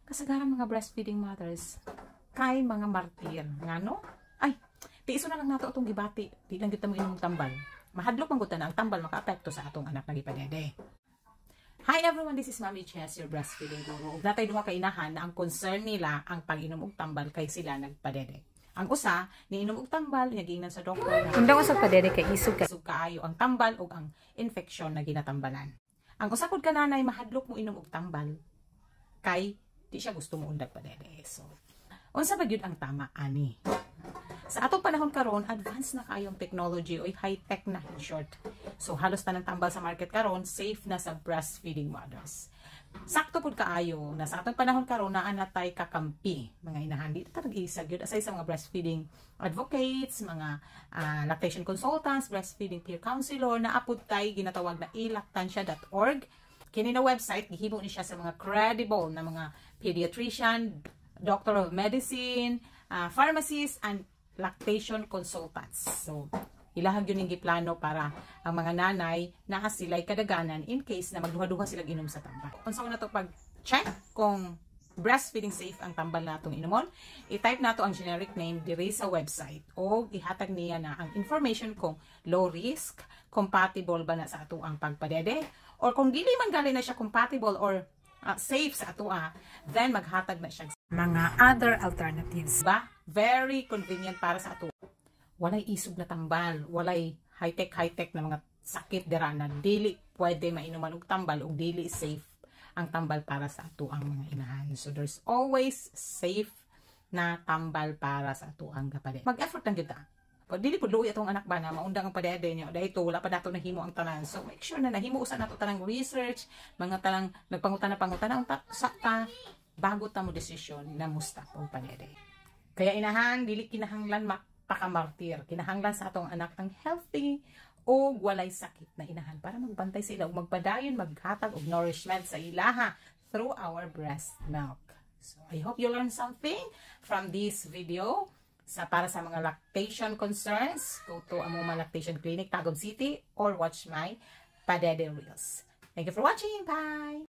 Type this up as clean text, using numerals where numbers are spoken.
kasagaran mga breastfeeding mothers kay mga martir ngano ay tiiso na lang nato atong gibati di lang kita mo inom tambal mahadlok man gud na ang tambal makaapekto sa atong anak na gipadede. Hi everyone, this is Mommy Chess, your breastfeeding guru. Natay duha ka inahan na ang concern nila ang pag-inom og tambal kay sila nagpadede. Ang usa niinom og tambal nagingnan sa doktor na undang usab padede kay isog kaayo ang tambal ug ang infeksyon na ginatambalan. Ang usa pod kananay mahadlok mo inom og tambal kay di siya gusto mo undag padede. So, unsa ba gyud ang tama ani? Sa atong panahon karon, advanced na kayong technology o high-tech na in short. So, halos tanang tambal sa market karon, safe na sa breastfeeding mothers. Sakto pud kaayo na sa atong panahon karon naa natay kakampi mga inahan di ta nag-isa gyud aside sa mga breastfeeding advocates, mga lactation consultants, breastfeeding peer counselor na apud tay ginatawag na ilactancia.org. Kini na website gihimo ni siya sa mga credible na mga pediatrician, doctor of medicine, pharmacists and lactation consultants. So ilahag yun yung giplano para ang mga nanay na sila'y kadaganan in case na magduha-duha sila inom sa tambal. Unsa na to pag-check kung breastfeeding safe ang tambal natong inumon, i-type nato ang generic name diri sa website o ihatag niya na ang information kung low risk, compatible ba na sa ato ang pagpadede, or kung dili man gali na siya compatible or safe sa ato then maghatag na siya mga other alternatives ba very convenient para sa ato. Walay isog na tambal, walay high-tech na mga sakit dira na dili pwede mainuman og tambal ug dili safe ang tambal para sa ato ang mga inahan. So there's always safe na tambal para sa ato ang kapade. Mag-effort lang kita. Pag dili pud luoy atong anak ba na maundang ang padede niya dahito wala pa nato nahimo ang tanan. So make sure na nahimo usa nato tanang research, mga tanang nagpangutana-pangutana ang sakta bago ta mo desisyon na musta ang padede. Kaya inahan dili kinahanglan pakamartir. Kinahanglan sa atong anak ang healthy o walay sakit na inahan para magbantay sila o magpadayon, maghatag og nourishment sa ilaha through our breast milk. So, I hope you learned something from this video. Para sa mga lactation concerns, go to Amoma Lactation Clinic, Tagum City, or watch my Padede Reels. Thank you for watching. Bye!